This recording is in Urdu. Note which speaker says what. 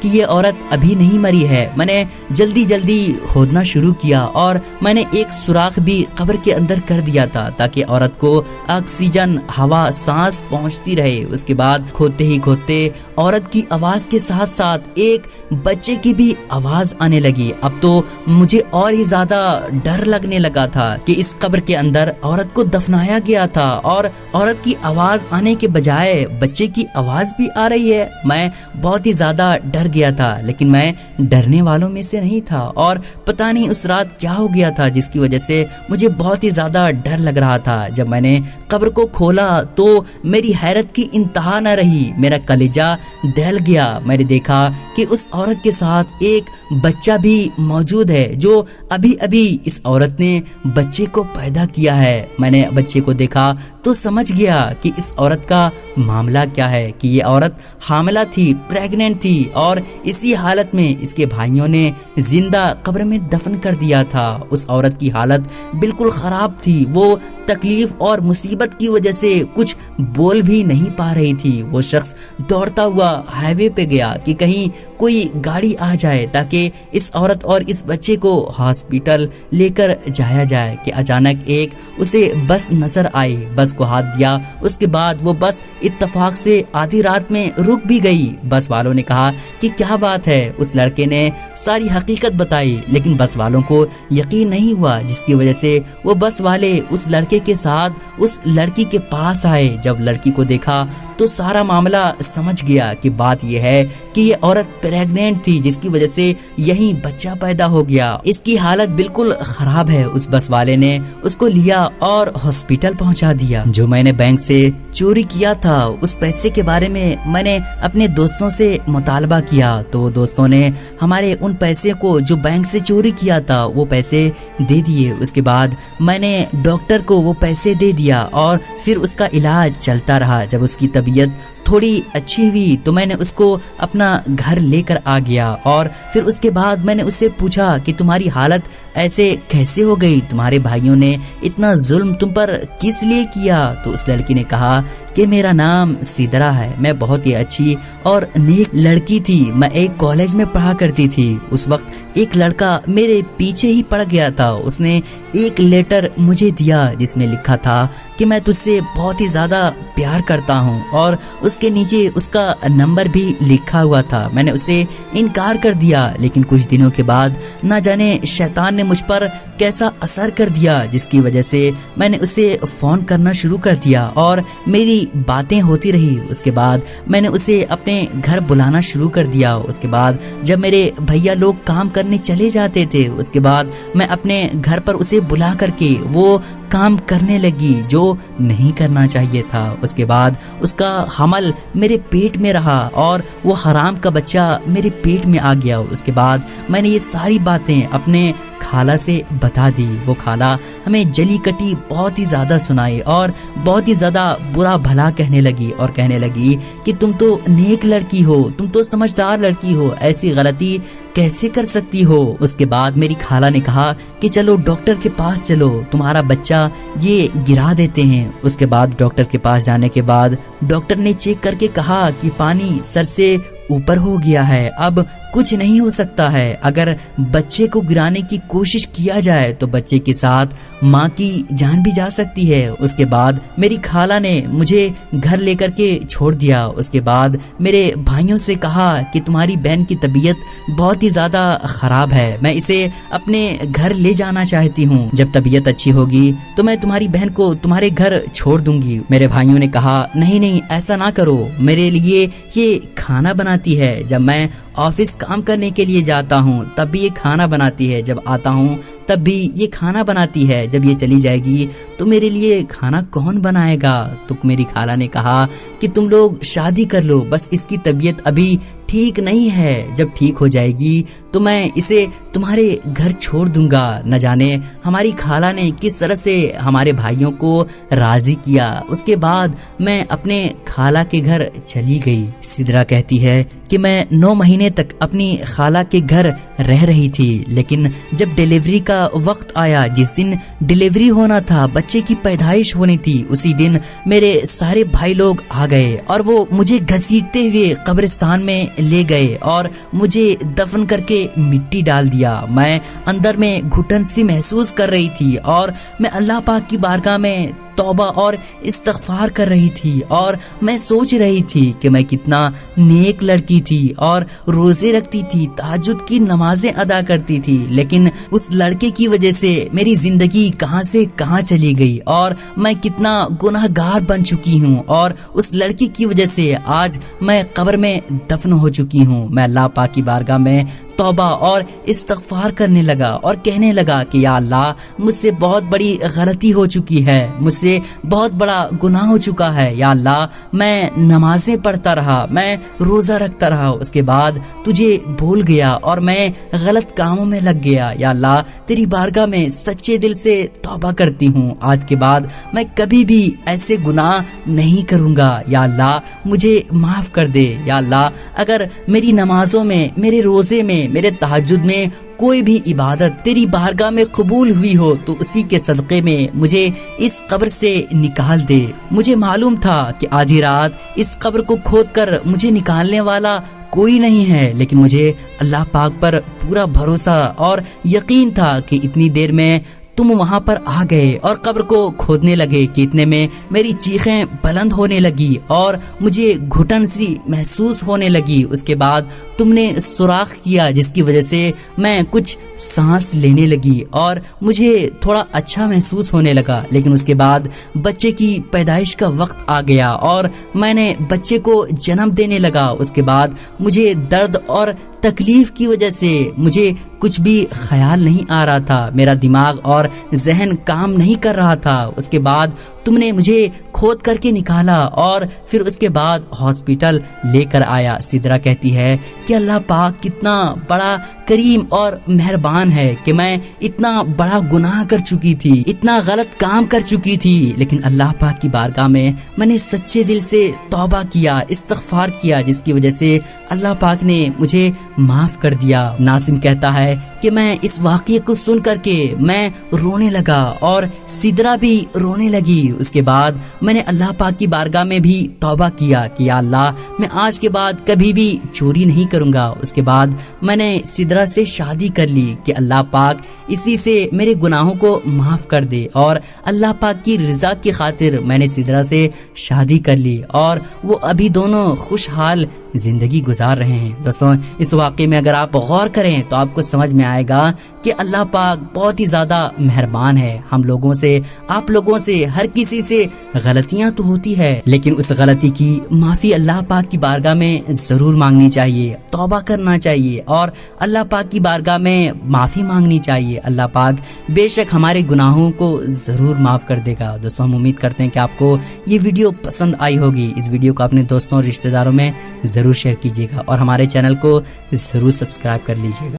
Speaker 1: کہ یہ عورت ابھی نہیں مری ہے۔ میں نے جلدی جلدی کھودنا شروع کیا اور میں نے ایک سوراخ بھی قبر کے اندر کر دیا تھا تاکہ عورت کو آکسیجن، ہوا، سانس پہنچتی رہے۔ اس کے بعد کھودتے ہی کھودتے عورت کی آواز کے ساتھ ساتھ ایک بچے کی بھی آواز آنے لگی۔ اب تو مجھے اور ہی زیادہ ڈر لگنے لگا تھا کہ اس قبر کے اندر عورت کو دفنایا گیا تھا اور عورت کی آواز آنے کے بجائے بچے کی آواز بھی آ رہی ہے۔ میں بہت ہی زیادہ ڈر گیا تھا، لیکن میں ڈرنے والوں میں سے نہیں تھا اور پتہ نہیں اس رات کیا ہو گیا تھا جس کی وجہ سے مجھے بہت ہی زیادہ ڈر لگ رہا تھا۔ جب میں نے قبر کو کھولا تو میری حیرت کی انتہا نہ رہی، میرا کلیجہ دہل گیا۔ میں نے دیکھا کہ اس عورت کے ساتھ ایک بچہ بھی موجود ہے جو ابھی ابھی اس عورت نے بچے کو پیدا کیا ہے۔ میں نے بچے کو دیکھا تو سمجھ گیا کہ اس عورت کا معاملہ کیا ہے، کہ یہ عورت حاملہ تھی، پریگننٹ تھی اور اسی حالت میں اس کے بھائیوں نے زندہ قبر میں دفن کر دیا تھا۔ اس عورت کی حالت بالکل خراب تھی، وہ تکلیف اور مصیبت کی وجہ سے کچھ بول بھی نہیں پا رہی تھی۔ وہ شخص دوڑتا ہوا ہائی وے پہ گیا کہ کہیں کوئی گاڑی آ جائے تاکہ اس عورت اور اس بچے کو ہاسپٹل لے کر جایا جائے کہ اچانک ایک اسے بس نظر آئی۔ بس کو ہاتھ دیا، اس کے بعد وہ بس اتفاق سے آدھی رات میں رک بھی گئی۔ بس والوں نے کہا کہ کیا بات ہے؟ اس لڑکے نے ساری حقیقت بتائی، لیکن بس والوں کو یقین نہیں ہوا، جس کی وجہ سے وہ بس والے اس لڑکے کے ساتھ اس لڑکی کے پاس آئے۔ جب لڑکی کو دیکھا تو سارا معاملہ سمجھ گیا کہ بات یہ ہے کہ یہ عورت پریگننٹ تھی، جس کی وجہ سے یہیں بچہ پیدا ہو گیا۔ اس کی حالت بالکل خراب ہے۔ اس بس والے نے اس کو لیا اور ہاسپٹل پہنچا دیا۔ جو میں نے بینک سے چوری کیا تھا اس پیسے کے بارے میں نے اپنے دوستوں سے مطالبہ کیا تو دوستوں نے ہمارے ان پیسے کو جو بینک سے چوری کیا تھا وہ پیسے دے دیے۔ اس کے بعد میں نے ڈاکٹر کو وہ پیسے دے دیا اور پھر اس کا علاج چلتا رہا۔ جب اس کی طبیعت تھوڑی اچھی ہوئی تو میں نے اس کو اپنا گھر لے کر آ گیا اور پھر اس کے بعد میں نے اس سے پوچھا کہ تمہاری حالت ایسے کیسے ہو گئی، تمہارے بھائیوں نے اتنا ظلم تم پر کس لیے کیا؟ تو اس لڑکی نے کہا کہ میرا نام سدرا ہے، میں بہت ہی اچھی اور نیک لڑکی تھی، میں ایک کالج میں پڑھا کرتی تھی۔ اس وقت ایک لڑکا میرے پیچھے ہی پڑ گیا تھا، اس نے ایک لیٹر مجھے دیا جس میں لکھا تھا کہ میں تجھ سے بہت ہی زیادہ پیار کرتا ہوں اور اس کے نیچے اس کا نمبر بھی لکھا ہوا تھا۔ میں نے اسے انکار کر دیا، لیکن کچھ دنوں کے بعد نہ جانے شیطان نے مجھ پر کیسا اثر کر دیا جس کی وجہ سے میں نے اسے فون کرنا شروع کر دیا اور میری باتیں ہوتی رہی۔ اس کے بعد میں نے اسے اپنے گھر بلانا شروع کر دیا۔ اس کے بعد جب میرے بھیا لوگ کام کرنے چلے جاتے تھے اس کے بعد میں اپنے گھر پر اسے بلا کر کے وہ کام کرنے لگی جو نہیں کرنا چاہیے تھا۔ اس کے بعد اس کا حمل میرے پیٹ میں رہا اور وہ حرام کا بچہ میرے پیٹ میں آ گیا۔ اس کے بعد میں نے یہ ساری باتیں اپنے خالہ سے بتا دی۔ وہ خالہ ہمیں جلی کٹی بہت ہی زیادہ سنائی اور بہت ہی زیادہ برا بھلا کہنے لگی اور کہنے لگی کہ تم تو نیک لڑکی ہو، تم تو سمجھدار لڑکی ہو، ایسی غلطی کیسے کر سکتی ہو؟ اس کے بعد میری خالہ نے کہا کہ چلو ڈاکٹر کے پاس چلو، تمہارا بچہ یہ گرا دیتے ہیں۔ اس کے بعد ڈاکٹر کے پاس جانے کے بعد ڈاکٹر نے چیک کر کے کہا کہ پانی سر سے اوپر ہو گیا ہے، اب کچھ نہیں ہو سکتا ہے۔ اگر بچے کو گرانے کی کوشش کیا جائے تو بچے کے ساتھ ماں کی جان بھی جا سکتی ہے۔ اس کے بعد میری خالہ نے مجھے گھر لے کر کے چھوڑ دیا۔ اس کے بعد میرے بھائیوں سے کہا کہ تمہاری بہن کی طبیعت بہت ہی زیادہ خراب ہے، میں اسے اپنے گھر لے جانا چاہتی ہوں، جب طبیعت اچھی ہوگی تو میں تمہاری بہن کو تمہارے گھر چھوڑ دوں گی۔ میرے بھائیوں نے کہا نہیں نہیں ایسا نہ کرو، میرے لیے یہ کھانا بناتی ہے، جب میں آفس کام کرنے کے لیے جاتا ہوں تب بھی یہ کھانا بناتی ہے، جب آتا ہوں تب بھی یہ کھانا بناتی ہے، جب یہ چلی جائے گی تو میرے لیے کھانا کون بنائے گا؟ تو میری خالہ نے کہا کہ تم لوگ شادی کر لو، بس اس کی طبیعت ابھی ٹھیک نہیں ہے، جب ٹھیک ہو جائے گی تو میں اسے تمہارے گھر چھوڑ دوں گا۔ نہ جانے ہماری خالہ نے کس طرح سے ہمارے بھائیوں کو راضی کیا۔ اس کے بعد میں اپنے خالہ کے گھر چلی گئی۔ سدرا کہتی ہے کہ میں 9 مہینے تک اپنی خالہ کے گھر رہ رہی تھی، لیکن جب ڈیلیوری کا وقت آیا، جس دن ڈیلیوری ہونا تھا، بچے کی پیدائش ہونی تھی، اسی دن میرے سارے بھائی لوگ آ گئے اور وہ مجھے گھسیٹتے ہوئے قبرستان میں لے گئے اور مجھے دفن کر کے مٹی ڈال دیا۔ میں اندر میں گھٹن سی محسوس کر رہی تھی اور میں اللہ پاک کی بارگاہ میں توبہ اور استغفار کر رہی تھی، اور میں سوچ رہی تھی کہ میں کتنا نیک لڑکی تھی اور روزے رکھتی تھی، تہجد کی نمازیں ادا کرتی تھی، لیکن اس لڑکے کی وجہ سے میری زندگی کہاں سے کہاں چلی گئی اور میں کتنا گناہگار بن چکی ہوں، اور اس لڑکی کی وجہ سے آج میں قبر میں دفن ہو چکی ہوں۔ میں اللہ پاک کی بارگاہ میں توبہ اور استغفار کرنے لگا اور کہنے لگا کہ یا اللہ، مجھ سے بہت بڑی غلطی ہو چکی ہے، مجھ سے بہت بڑا گناہ ہو چکا ہے۔ یا اللہ، میں نمازیں پڑھتا رہا، میں روزہ رکھتا رہا، اس کے بعد تجھے بھول گیا اور میں غلط کاموں میں لگ گیا۔ یا اللہ، تیری بارگاہ میں سچے دل سے توبہ کرتی ہوں، آج کے بعد میں کبھی بھی ایسے گناہ نہیں کروں گا۔ یا اللہ، مجھے معاف کر دے۔ یا اللہ، اگر میری نمازوں میں، میرے روزے میں، میرے تہجد میں کوئی بھی عبادت تیری بارگاہ میں قبول ہوئی ہو تو اسی کے صدقے میں مجھے اس قبر سے نکال دے۔ مجھے معلوم تھا کہ آدھی رات اس قبر کو کھود کر مجھے نکالنے والا کوئی نہیں ہے، لیکن مجھے اللہ پاک پر پورا بھروسہ اور یقین تھا کہ اتنی دیر میں تم وہاں پر آ گئے اور قبر کو کھودنے لگے کہ اتنے میں میری چیخیں بلند ہونے لگی اور مجھے گھٹن سی محسوس ہونے لگی۔ اس کے بعد تم نے سوراخ کیا جس کی وجہ سے میں کچھ سانس لینے لگی اور مجھے تھوڑا اچھا محسوس ہونے لگا، لیکن اس کے بعد بچے کی پیدائش کا وقت آ گیا اور میں نے بچے کو جنم دینے لگا۔ اس کے بعد مجھے درد اور تکلیف کی وجہ سے مجھے کچھ بھی خیال نہیں آ رہا تھا، میرا دماغ اور ذہن کام نہیں کر رہا تھا۔ اس کے بعد تم نے مجھے کھود کر کے نکالا اور پھر اس کے بعد ہاسپٹل لے کر آیا۔ سدرا کہتی ہے کہ اللہ پاک کتنا بڑا کریم اور مہربان ہے کہ میں اتنا بڑا گناہ کر چکی تھی، اتنا غلط کام کر چکی تھی، لیکن اللہ پاک کی بارگاہ میں نے سچے دل سے توبہ کیا، استغفار کیا، جس کی وجہ سے اللہ پاک نے مجھے معاف کر دیا۔ ناظم کہتا ہے کہ میں اس واقعے کو سن کر کے میں رونے لگا اور سدرا بھی رونے لگی۔ اس کے بعد میں نے اللہ پاک کی بارگاہ میں بھی توبہ کیا کہ یا اللہ، میں آج کے بعد کبھی بھی چوری نہیں کروں گا۔ اس کے بعد میں نے سدرا سے شادی کر لی کہ اللہ پاک اسی سے میرے گناہوں کو معاف کر دے، اور اللہ پاک کی رضا کی خاطر میں نے سدرا سے شادی کر لی اور وہ ابھی دونوں خوشحال زندگی گزار رہے ہیں۔ دوستوں، اس واقعے میں اگر آپ غور کریں تو آپ کو سمجھ میں آئے گا کہ اللہ پاک بہت ہی زیادہ مہربان ہے۔ ہم لوگوں سے، آپ لوگوں سے، ہر کسی سے غلطیاں تو ہوتی ہے، لیکن اس غلطی کی معافی اللہ پاک کی بارگاہ میں ضرور مانگنی چاہیے، توبہ کرنا چاہیے اور اللہ پاک کی بارگاہ میں معافی مانگنی چاہیے۔ اللہ پاک بے شک ہمارے گناہوں کو ضرور معاف کر دے گا۔ دوستوں، ہم امید کرتے ہیں کہ آپ کو یہ ویڈیو پسند آئی ہوگی۔ اس ویڈیو کو اپنے دوستوں اور رشتہ داروں میں ضرور شیئر کیجیے گا اور ہمارے چینل کو ضرور سبسکرائب کر لیجیے گا۔